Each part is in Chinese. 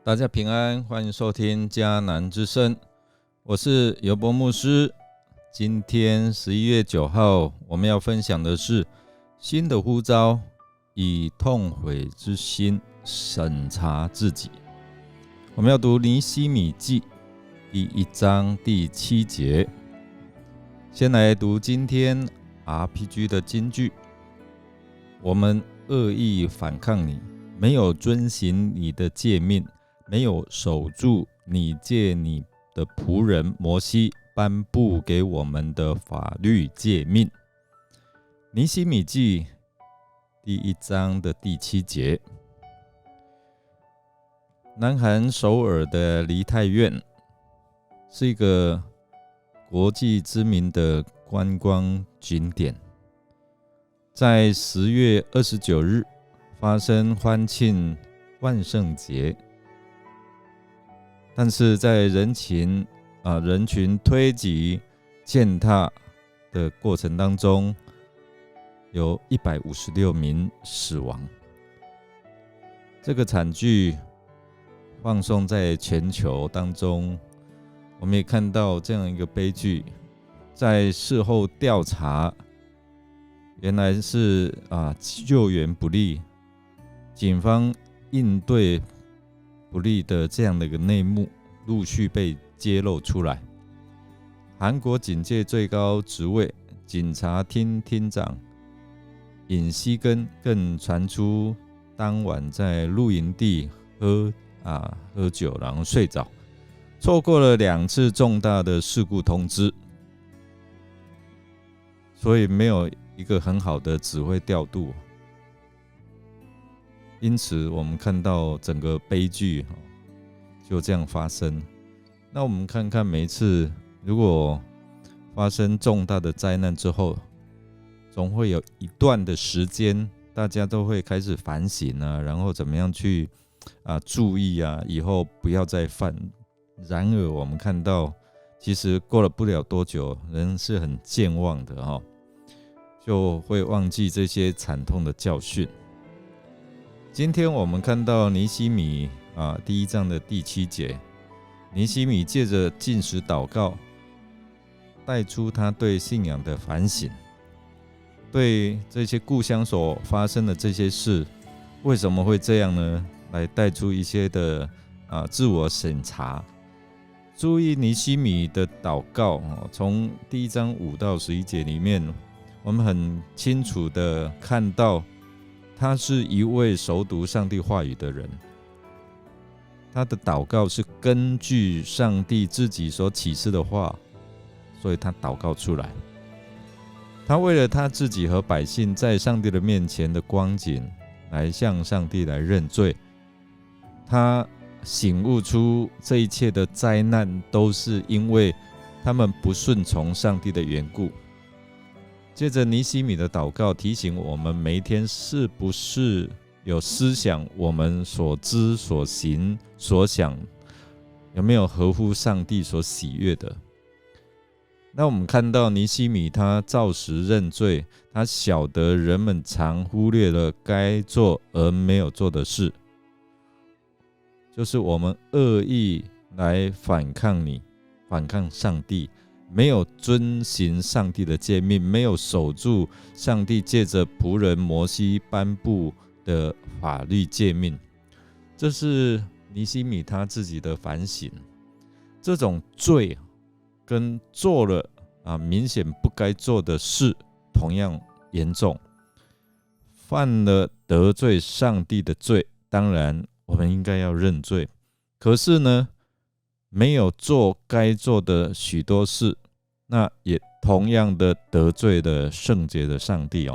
大家平安，欢迎收听迦南之声，我是尤伯牧师。今天11月9号，我们要分享的是新的呼召，以痛悔之心审查自己。我们要读尼希米记第1章第7节。先来读今天 RPG 的金句：我们恶意反抗你，没有遵行你的诫命，没有守住你借你的仆人摩西颁布给我们的法律诫命。尼希米记第1章的第7节。南韩首尔的梨泰院是一个国际知名的观光景点，在10月29日发生欢庆万圣节，但是在人群推挤践踏的过程当中，有156名死亡。这个惨剧放送在全球当中，我们也看到这样一个悲剧。在事后调查，原来是救援不力，警方应对不利的这样的一个内幕陆续被揭露出来。韩国警界最高职位警察厅厅长尹锡根更传出当晚在露营地喝酒，然后睡着，错过了2次重大的事故通知，所以没有一个很好的指挥调度。因此我们看到整个悲剧就这样发生。那我们看看每一次如果发生重大的灾难之后，总会有一段的时间大家都会开始反省然后怎么样去注意以后不要再犯。然而我们看到其实过了不了多久，人是很健忘的就会忘记这些惨痛的教训。今天我们看到尼希米第1章的第7节，尼希米借着禁食祷告，带出他对信仰的反省，对这些故乡所发生的这些事，为什么会这样呢？来带出一些的自我审查。注意尼希米的祷告，从第1章5到11节里面，我们很清楚的看到他是一位熟读上帝话语的人，他的祷告是根据上帝自己所启示的话，所以他祷告出来。他为了他自己和百姓在上帝的面前的光景来向上帝来认罪。他醒悟出这一切的灾难都是因为他们不顺从上帝的缘故。接着尼希米的祷告提醒我们，每一天是不是有思想我们所知所行所想有没有合乎上帝所喜悦的。那我们看到尼希米他照实认罪，他晓得人们常忽略了该做而没有做的事，就是我们恶意来反抗上帝，没有遵行上帝的诫命，没有守住上帝借着仆人摩西颁布的法律诫命。这是尼希米他自己的反省。这种罪跟做了明显不该做的事同样严重，犯了得罪上帝的罪，当然我们应该要认罪。可是呢，没有做该做的许多事，那也同样的得罪了圣洁的上帝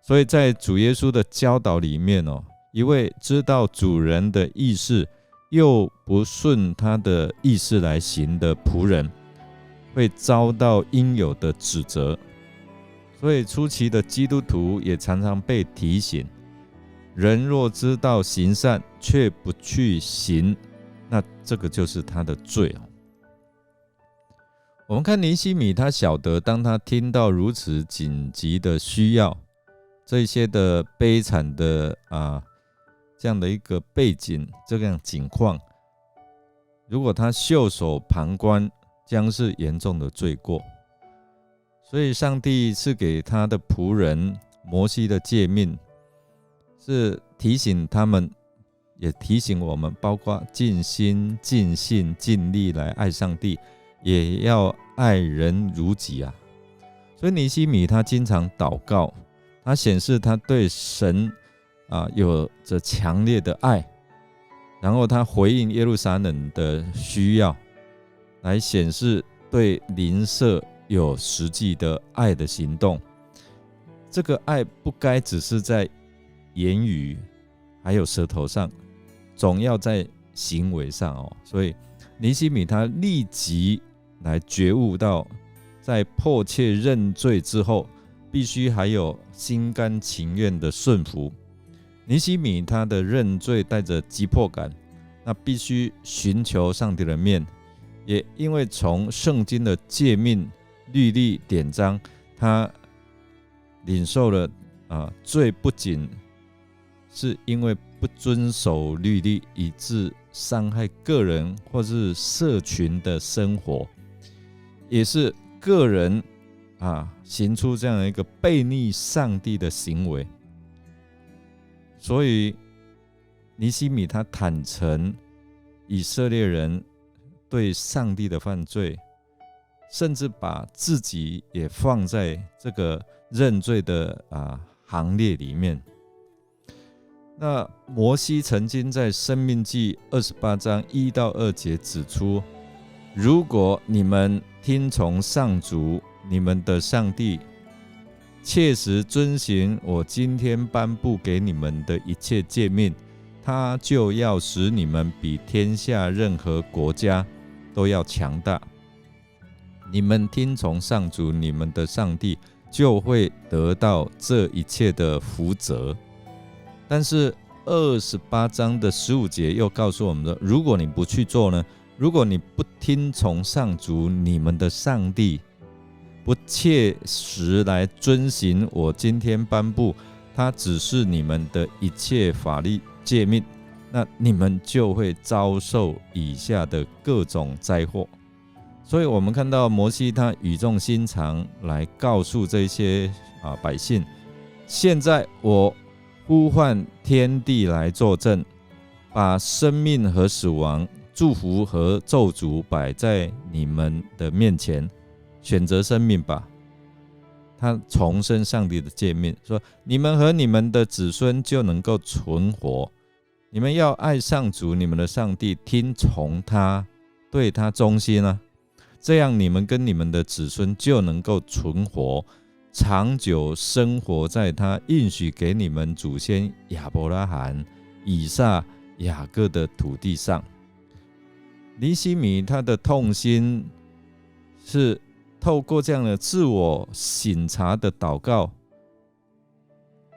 所以在主耶稣的教导里面一位知道主人的意思又不顺他的意思来行的仆人，会遭到应有的指责。所以初期的基督徒也常常被提醒，人若知道行善却不去行，那这个就是他的罪我们看尼希米，他晓得当他听到如此紧急的需要，这些的悲惨的这样的一个背景，这样情况，如果他袖手旁观，将是严重的罪过。所以上帝赐给他的仆人摩西的诫命，是提醒他们，也提醒我们，包括尽心、尽性、尽力来爱上帝，也要爱人如己啊。所以尼希米他经常祷告，他显示他对神有着强烈的爱，然后他回应耶路撒冷的需要，来显示对邻舍有实际的爱的行动。这个爱不该只是在言语还有舌头上，总要在行为上哦。所以尼希米他立即来觉悟到，在迫切认罪之后，必须还有心甘情愿的顺服。尼希米他的认罪带着急迫感，那必须寻求上帝的面，也因为从圣经的诫命、律例、典章，他领受了罪，不仅是因为不遵守律例，以致伤害个人或是社群的生活，也是个人行出这样的一个悖逆上帝的行为。所以尼希米他坦诚以色列人对上帝的犯罪，甚至把自己也放在这个认罪的行列里面。那摩西曾经在申命记28章1到2节指出，如果你们听从上主你们的上帝，切实遵行我今天颁布给你们的一切诫命，他就要使你们比天下任何国家都要强大。你们听从上主你们的上帝，就会得到这一切的福泽。但是28章的15节又告诉我们说，如果你不去做呢？如果你不听从上主你们的上帝，不切实来遵行我今天颁布他指示你们的一切法律诫命，那你们就会遭受以下的各种灾祸。所以我们看到摩西他语重心长来告诉这些百姓，现在我呼唤天地来作证，把生命和死亡、祝福和咒诅摆在你们的面前，选择生命吧。他重申上帝的诫命，说你们和你们的子孙就能够存活。你们要爱上主你们的上帝，听从他，对他忠心啊，这样你们跟你们的子孙就能够存活，长久生活在他应许给你们祖先亚伯拉罕、以撒、雅各的土地上。尼希米他的痛心是透过这样的自我省察的祷告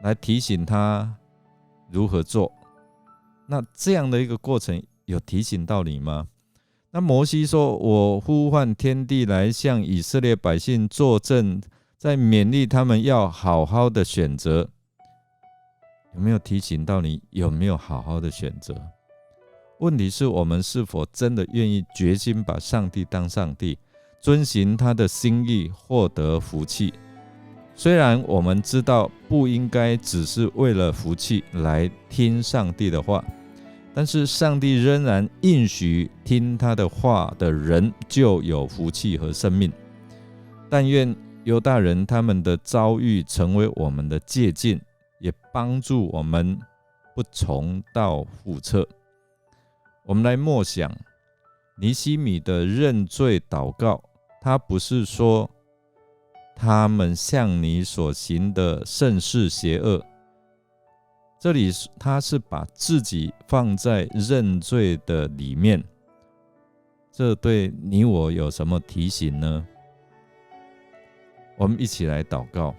来提醒他如何做。那这样的一个过程有提醒到你吗？那摩西说，我呼唤天地来向以色列百姓作证，在勉励他们要好好的选择。有没有提醒到你有没有好好的选择？问题是我们是否真的愿意决心把上帝当上帝，遵行他的心意，获得福气。虽然我们知道不应该只是为了福气来听上帝的话，但是上帝仍然应许听他的话的人就有福气和生命。但愿犹大人他们的遭遇成为我们的借鉴，也帮助我们不重蹈覆辙。我们来默想尼希米的认罪祷告，他不是说他们向你所行的甚是邪恶，这里他是把自己放在认罪的里面。这对你我有什么提醒呢？我们一起来祷告。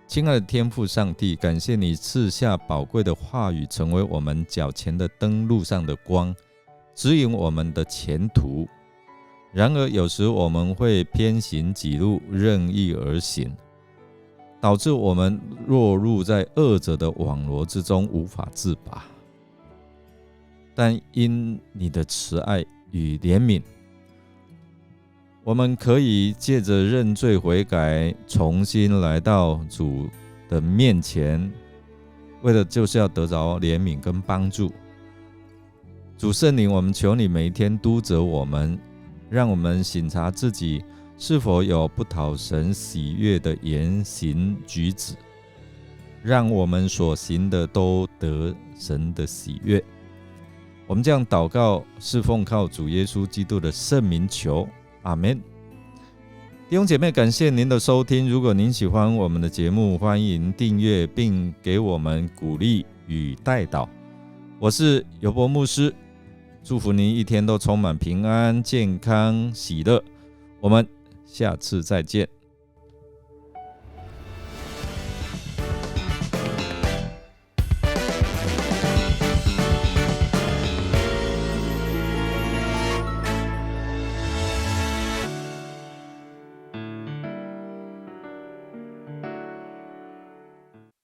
亲爱的天父上帝，感谢你赐下宝贵的话语，成为我们脚前的灯，路上的光，指引我们的前途。然而有时我们会偏行己路，任意而行。导致我们落入在恶者的网罗之中，无法自拔。但因你的慈爱与怜悯，我们可以借着认罪悔改，重新来到主的面前，为的就是要得着怜悯跟帮助。主圣灵，我们求你每一天督责我们，让我们省察自己是否有不讨神喜悦的言行举止，让我们所行的都得神的喜悦。我们这样祷告，是奉靠主耶稣基督的圣名求，阿们。弟兄姐妹，感谢您的收听。如果您喜欢我们的节目，欢迎订阅并给我们鼓励与代祷。我是尤伯牧师，祝福您一天都充满平安、健康、喜乐。我们下次再见。